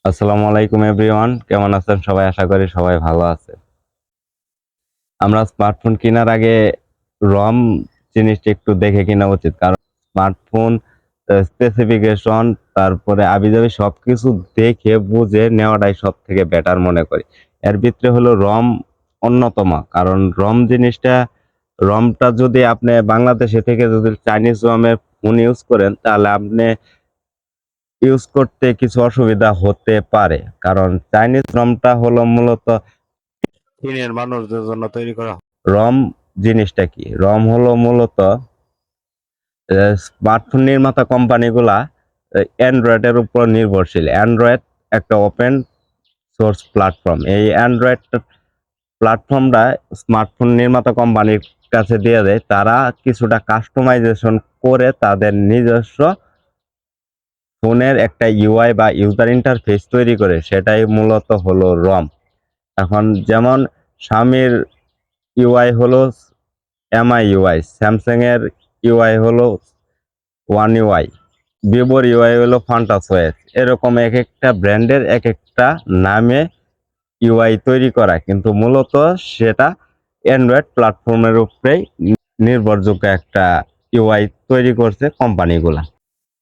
আসসালামু আলাইকুম এভরিওয়ান, কেমন আছেন সবাই? আশা করি সবাই ভালো আছে। আমরা স্মার্টফোন কেনার আগে রম জিনিসটা একটু দেখে কেনা উচিত, কারণ স্মার্টফোন স্পেসিফিকেশন তারপরে আবিজাবি সবকিছু দেখে বুঝে নেওয়াটাই সব থেকে বেটার মনে করি। এর ভিতরে হলো রম অন্যতম, কারণ রমটা যদি আপনি বাংলাদেশে থেকে যদি চাইনিজ রমের ফোন ইউজ করেন, তাহলে আপনি ইউজ করতে কিছু অসুবিধা হতে পারে। কারণ চাইনিজ রমটা হলো মূলত চীনের মানুষদের জন্য তৈরি করা হয়। রম জিনিসটা কি? রম হলো মূলত স্মার্টফোন নির্মাতা কোম্পানিগুলা অ্যান্ড্রয়েড এর উপর নির্ভরশীল। অ্যান্ড্রয়েড একটা ওপেন সোর্স প্ল্যাটফর্ম। এই অ্যান্ড্রয়েড প্ল্যাটফর্মটা স্মার্টফোন নির্মাতা কোম্পানির কাছে দিয়ে দেয়। তারা কিছুটা কাস্টমাইজেশন করে তাদের নিজস্ব ফোনের একটা ইউআই বা ইউজার ইন্টারফেস তৈরি করে, সেটাই মূলত হলো রম। এখন যেমন স্বামীর ইউআই হলো এমআই ইউআই, স্যামসাং এর ইউআই হলো ওয়ান ইউআই, ভিভোর ইউআই হলো ফান্টাস ওএস। এরকম এক একটা ব্র্যান্ডের এক একটা নামে ইউআই তৈরি করা, কিন্তু মূলত সেটা অ্যান্ড্রয়েড প্ল্যাটফর্মের উপরেই নির্ভরযোগ্য একটা ইউআই তৈরি করছে কোম্পানিগুলা।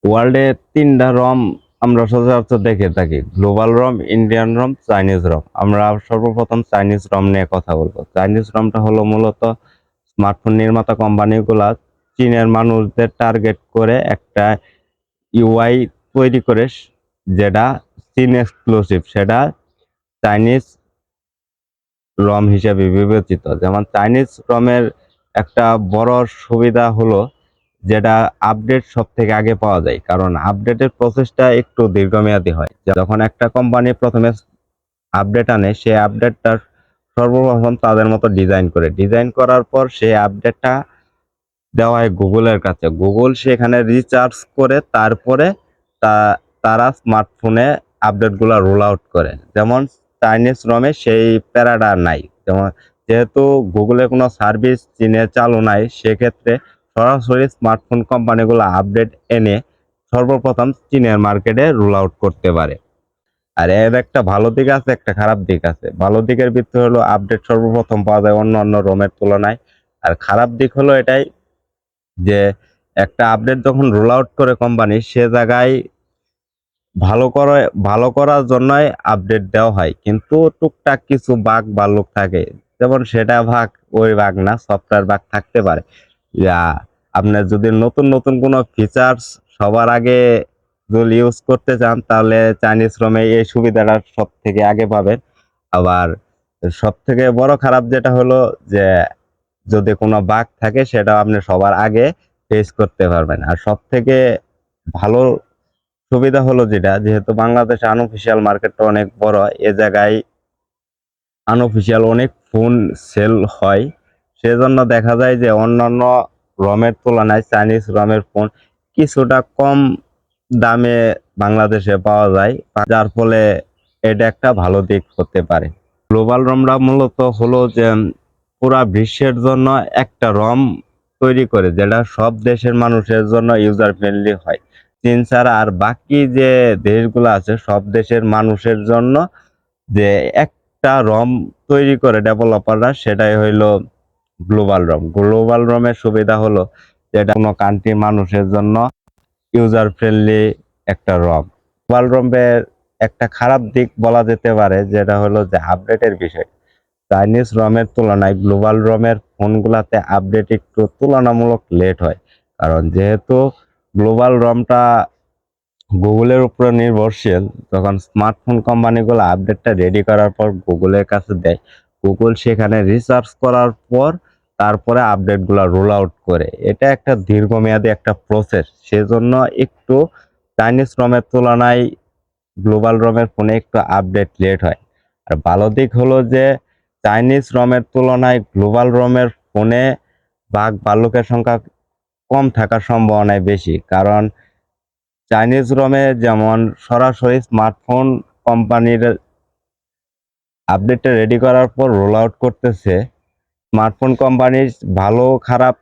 ওয়ার্ল্ডে তিনটা রম আমরা সচরাচর দেখে থাকি: গ্লোবাল রম, ইন্ডিয়ান রম, চাইনিজ রম। আমরা সর্বপ্রথম চাইনিজ রম নিয়ে কথা বলবো। চাইনিজ রমটা হলো মূলত স্মার্টফোন নির্মাতা কোম্পানিগুলা চীনের মানুষদের টার্গেট করে একটা ইউআই তৈরি করে, যেটা চীন এক্সক্লুসিভ, সেটা চাইনিজ রম হিসেবে বিবেচিত। যেমন চাইনিজ রমের একটা বড় সুবিধা হলো যেটা আপডেট সব থেকে আগে পাওয়া যায়, কারণ আপডেটের প্রসেসটা একটু দীর্ঘমেয়াদী হয়। যখন একটা কোম্পানি প্রথমে আপডেট আনে, সেই আপডেটটা সর্বপ্রথম তাদের মতো ডিজাইন করার পর সেই আপডেটটা দেওয়া হয় গুগলের কাছে। গুগল সেখানে রিচার্জ করে তারপরে তা তারা স্মার্টফোনে আপডেটগুলো রোল আউট করে। যেমন চাইনিজ রমে সেই প্যারাডা নাই। যেমন যেহেতু গুগলের কোনো সার্ভিস চীনে চালু নাই, সেক্ষেত্রে সরাসরি স্মার্টফোন কোম্পানিগুলো আপডেট এনে সর্বপ্রথম চীনের মার্কেটে রোল আউট করতে পারে। আর এর একটা ভালো দিক আছে, একটা খারাপ দিক আছে। ভালো দিকের ভিতরে হলো আপডেট সর্বপ্রথম পাওয়া যায় অন্য অন্য রোমের তুলনায়। আর খারাপ দিক হলো এটাই যে একটা আপডেট যখন রোল আউট করে কোম্পানি, সে জায়গায় ভালো করার জন্যই আপডেট দেওয়া হয়, কিন্তু টুকটাক কিছু বাগ ভাল্লুক থাকে। যেমন সেটা ভাগ ওই বাগ না, সফটওয়্যার বাগ থাকতে পারে। যা আপনার যদি নতুন নতুন কোনো ফিচার্স সবার আগে যদি ইউজ করতে চান, তাহলে চাইনিজ রমে এই সুবিধাটা সব থেকে আগে পাবেন। আবার সব থেকে বড় খারাপ যেটা হলো যে যদি কোনো বাগ থাকে, সেটা আপনি সবার আগে ফেস করতে পারবেন। আর সব থেকে ভালো সুবিধা হলো যেটা, যেহেতু বাংলাদেশে আনঅফিসিয়াল মার্কেটটা অনেক বড়, এ জায়গায় আনঅফিসিয়াল অনেক ফোন সেল হয়। সেজন্য দেখা যায় যে অন্যান্য রমের তুলনায় চাইনিজ রমের ফোন কিছুটা কম দামে বাংলাদেশে পাওয়া যায়, যার ফলে এটা একটা ভালো দিক হতে পারে। গ্লোবাল রমরা মূলত হলো যে পুরা বিশ্বের জন্য একটা রম তৈরি করে, যেটা সব দেশের মানুষের জন্য ইউজার ফ্রেন্ডলি হয়। চীন ছাড়া আর বাকি যে দেশগুলো আছে, সব দেশের মানুষের জন্য যে একটা রম তৈরি করে ডেভেলপাররা, সেটাই হইলো গ্লোবাল রম। গ্লোবাল রমের সুবিধা হলো যেটা কোনো কান্ট্রির মানুষের জন্য ইউজার ফ্রেন্ডলি একটা রম। গ্লোবাল রমের একটা খারাপ দিক বলা যেতে পারে, যেটা হলো যে আপডেটের বিষয়। চাইনিজ রমের তুলনায় গ্লোবাল রমের ফোনগুলাতে আপডেট একটু তুলনামূলক লেট হয়, কারণ যেহেতু গ্লোবাল রমটা গুগলের উপর নির্ভরশীল। তখন স্মার্টফোন কোম্পানিগুলো আপডেটটা রেডি করার পর গুগলের কাছে দেয়। গুগল সেখানে রিসার্চ করার পর তারপরে আপডেটগুলো রোল আউট করে। এটা একটা দীর্ঘমেয়াদী একটা প্রসেস, সেজন্য একটু চাইনিজ রমের তুলনায় গ্লোবাল রমের ফোনে একটু আপডেট লেট হয়। আর ভালো দিক হলো যে চাইনিজ রমের তুলনায় গ্লোবাল রমের ফোনে বাগ ভাল্লুকের সংখ্যা কম থাকার সম্ভাবনাই বেশি। কারণ চাইনিজ রমে যেমন সরাসরি স্মার্টফোন কোম্পানির আপডেটটা রেডি করার পর রোল আউট করতেছে, স্মার্টফোন কোম্পানির ভালো খারাপ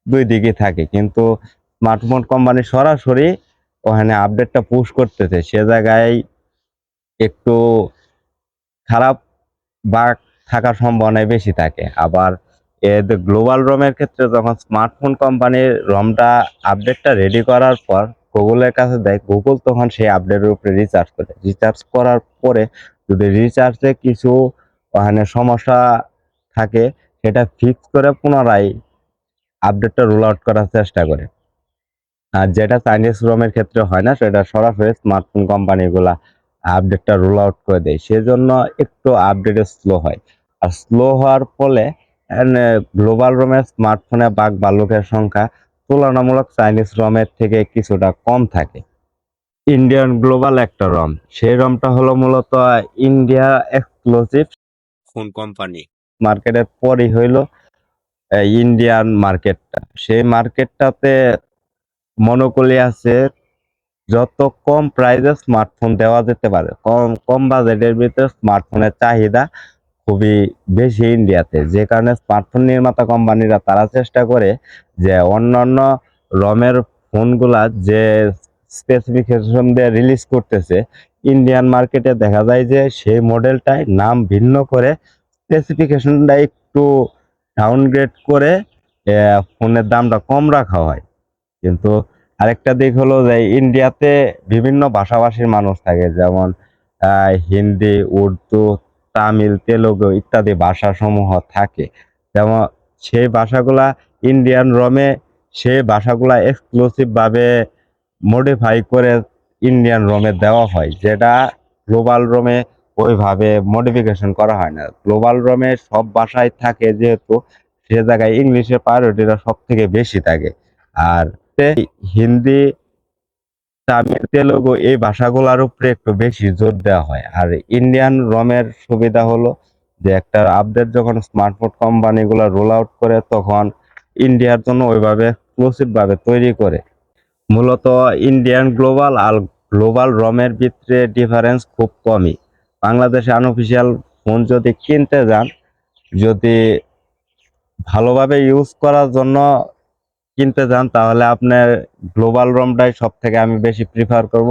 দুই দিকই থাকে, কিন্তু স্মার্টফোন কোম্পানি সরাসরি ওখানে আপডেটটা পুশ করতেছে, সে জায়গায় একটু খারাপ বা থাকার সম্ভাবনা বেশি থাকে। আবার গ্লোবাল রমের ক্ষেত্রে যখন স্মার্টফোন কোম্পানির রমটা আপডেটটা রেডি করার পর গুগলের কাছে দেয়, গুগল তখন সেই আপডেটের উপরে রিসার্চ করে, রিসার্চ করার পরে যদি রিসার্চে কিছু ওখানে সমস্যা থাকে সেটা ফিক্স করে পুনরায় আপডেটটা রোল আউট করার চেষ্টা করে। আর যেটা চাইনিজ রোমের ক্ষেত্রে হয় না, সেটা সরাসরি স্মার্টফোন কোম্পানিগুলা আপডেটটা রোল আউট করে দেয়, সেজন্য একটু আপডেটে স্লো হয়। আর স্লো হওয়ার ফলে গ্লোবাল রোমের স্মার্টফোনে বাগ ভাল্লুকের সংখ্যা তুলনামূলক চাইনিজ রমের থেকে কিছুটা কম থাকে। ইন্ডিয়ান গ্লোবাল একটা রম, সেই রমটা হলো মূলত ইন্ডিয়া এক্সক্লুসিভ ফোন কোম্পানি। মার্কেটের পরই হইলো ইন্ডিয়ান মার্কেটটা, সেই মার্কেটটাতে মনোপলি আছে। যত কম প্রাইসে স্মার্টফোন দেওয়া যেতে পারে, কম কম বাজেটের ভিতরে স্মার্টফোনের চাহিদা খুবই বেশি ইন্ডিয়াতে, যে কারণে স্মার্টফোন নির্মাতা কোম্পানিরা তারা চেষ্টা করে যে অন্যান্য রমের ফোনগুলা যে স্পেসিফিকেশন দিয়ে রিলিজ করতেছে, ইন্ডিয়ান মার্কেটে দেখা যায় যে সেই মডেলটাই নাম ভিন্ন করে স্পেসিফিকেশনটা একটু ডাউনগ্রেড করে ফোনের দামটা কম রাখা হয়। কিন্তু আরেকটা দিক হলো যে ইন্ডিয়াতে বিভিন্ন ভাষাভাষীর মানুষ থাকে, যেমন হিন্দি, উর্দু, তামিল, তেলুগু ইত্যাদি ভাষা সমূহ থাকে। যেমন সেই ভাষাগুলা ইন্ডিয়ান রমে সেই ভাষাগুলা এক্সক্লুসিভ ভাবে মডিফাই করে ইন্ডিয়ান রমে দেওয়া হয়, যেটা গ্লোবাল রমে ওইভাবে মডিফিকেশন করা হয় না। গ্লোবাল রমে সব ভাষায় থাকে যেহেতু, সে জায়গায় ইংলিশের প্রায়োরিটিটা সব থেকে বেশি থাকে। আর হিন্দি, তামিল, তেলুগু এই ভাষাগুলোর উপরে একটু বেশি জোর দেওয়া হয়। আর ইন্ডিয়ান রমের সুবিধা হলো যে একটা আপডেট যখন স্মার্টফোন কোম্পানিগুলো রোল আউট করে, তখন ইন্ডিয়ার জন্য ওইভাবে এক্সক্লুসিভ ভাবে তৈরি করে। মূলত ইন্ডিয়ান গ্লোবাল আর গ্লোবাল রমের ভিতরে ডিফারেন্স খুব কমই। বাংলাদেশে আনঅফিসিয়াল ফোন যদি কিনতে যান, যদি ভালোভাবে ইউজ করার জন্য কিনতে যান, তাহলে আপনার গ্লোবাল রমটাই সব থেকে আমি বেশি প্রিফার করব।